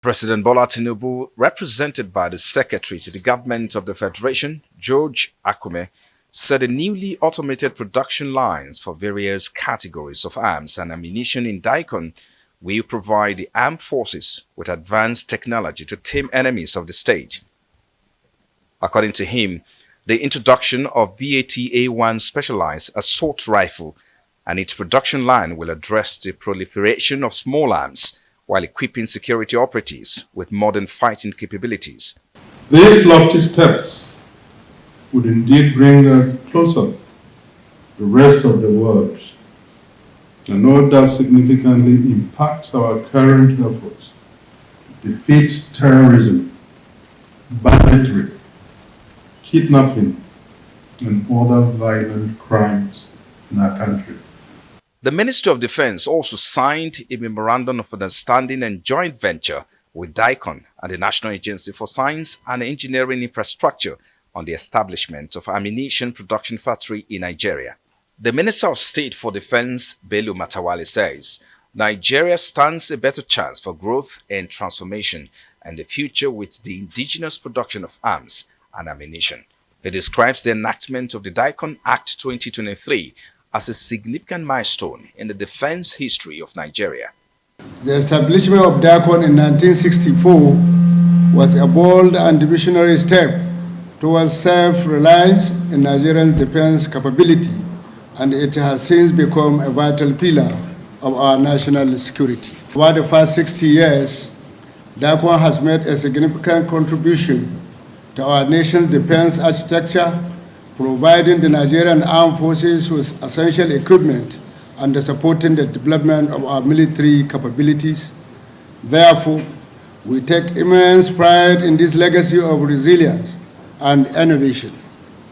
President Bola Tinubu, represented by the Secretary to the Government of the Federation, George Akume, said the newly automated production lines for various categories of arms and ammunition in Daikon will provide the armed forces with advanced technology to tame enemies of the state. According to him, the introduction of BAT-A1 specialized assault rifle and its production line will address the proliferation of small arms while equipping security operatives with modern fighting capabilities. These lofty steps would indeed bring us closer to the rest of the world and no doubt significantly impact our current efforts to defeat terrorism, banditry, kidnapping, and other violent crimes in our country. The Ministry of Defense also signed a Memorandum of Understanding and Joint Venture with Daikon and the National Agency for Science and Engineering Infrastructure on the establishment of ammunition production factory in Nigeria. The Minister of State for Defense, Bello Matawale, says Nigeria stands a better chance for growth and transformation in the future with the indigenous production of arms and ammunition. He describes the enactment of the Daikon Act 2023 as a significant milestone in the defense history of Nigeria. The establishment of Daikon in 1964 was a bold and visionary step towards self-reliance in Nigeria's defense capability, and it has since become a vital pillar of our national security. Over the past 60 years, Daikon has made a significant contribution to our nation's defense architecture, providing the Nigerian armed forces with essential equipment and supporting the development of our military capabilities. Therefore, we take immense pride in this legacy of resilience and innovation.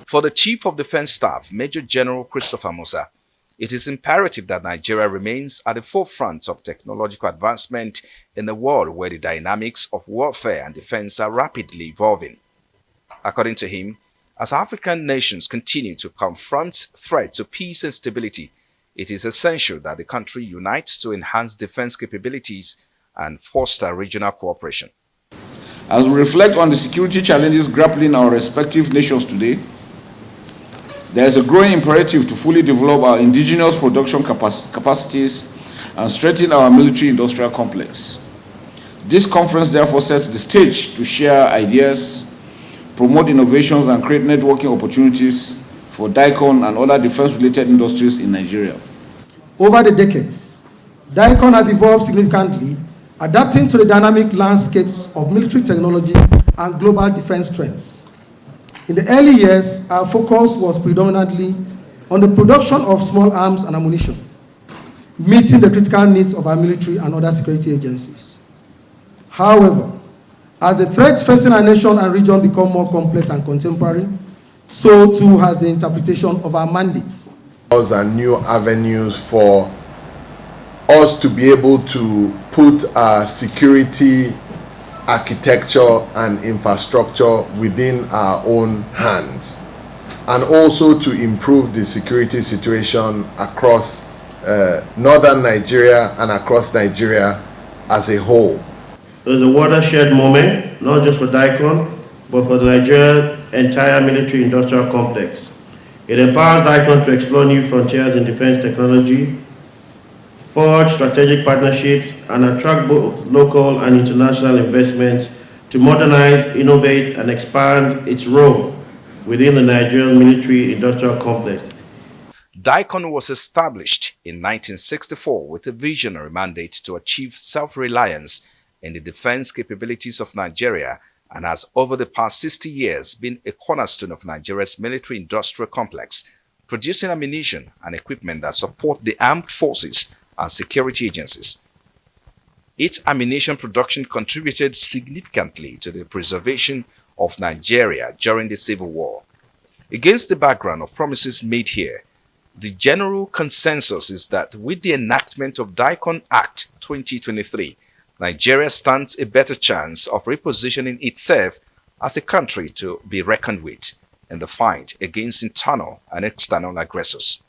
For the Chief of Defense Staff, Major General Christopher Musa, it is imperative that Nigeria remains at the forefront of technological advancement in a world where the dynamics of warfare and defense are rapidly evolving. According to him, as African nations continue to confront threats to peace and stability, it is essential that the country unites to enhance defense capabilities and foster regional cooperation. As we reflect on the security challenges grappling our respective nations today, there is a growing imperative to fully develop our indigenous production capacities and strengthen our military-industrial complex. This conference therefore sets the stage to share ideas, promote innovations, and create networking opportunities for Daikon and other defense-related industries in Nigeria. Over the decades, Daikon has evolved significantly, adapting to the dynamic landscapes of military technology and global defense trends. In the early years, our focus was predominantly on the production of small arms and ammunition, meeting the critical needs of our military and other security agencies. However, as the threats facing our nation and region become more complex and contemporary, so too has the interpretation of our mandates. Those are new avenues for us to be able to put our security architecture and infrastructure within our own hands, and also to improve the security situation across northern Nigeria and across Nigeria as a whole. There's a watershed moment, not just for Daikon, but for the Nigerian entire military-industrial complex. It empowers Daikon to explore new frontiers in defense technology, forge strategic partnerships, and attract both local and international investments to modernize, innovate, and expand its role within the Nigerian military-industrial complex. Daikon was established in 1964 with a visionary mandate to achieve self-reliance in the defense capabilities of Nigeria, and has over the past 60 years been a cornerstone of Nigeria's military-industrial complex, producing ammunition and equipment that support the armed forces and security agencies. Its ammunition production contributed significantly to the preservation of Nigeria during the Civil War. Against the background of promises made here, the general consensus is that with the enactment of Daikon Act 2023, Nigeria stands a better chance of repositioning itself as a country to be reckoned with in the fight against internal and external aggressors.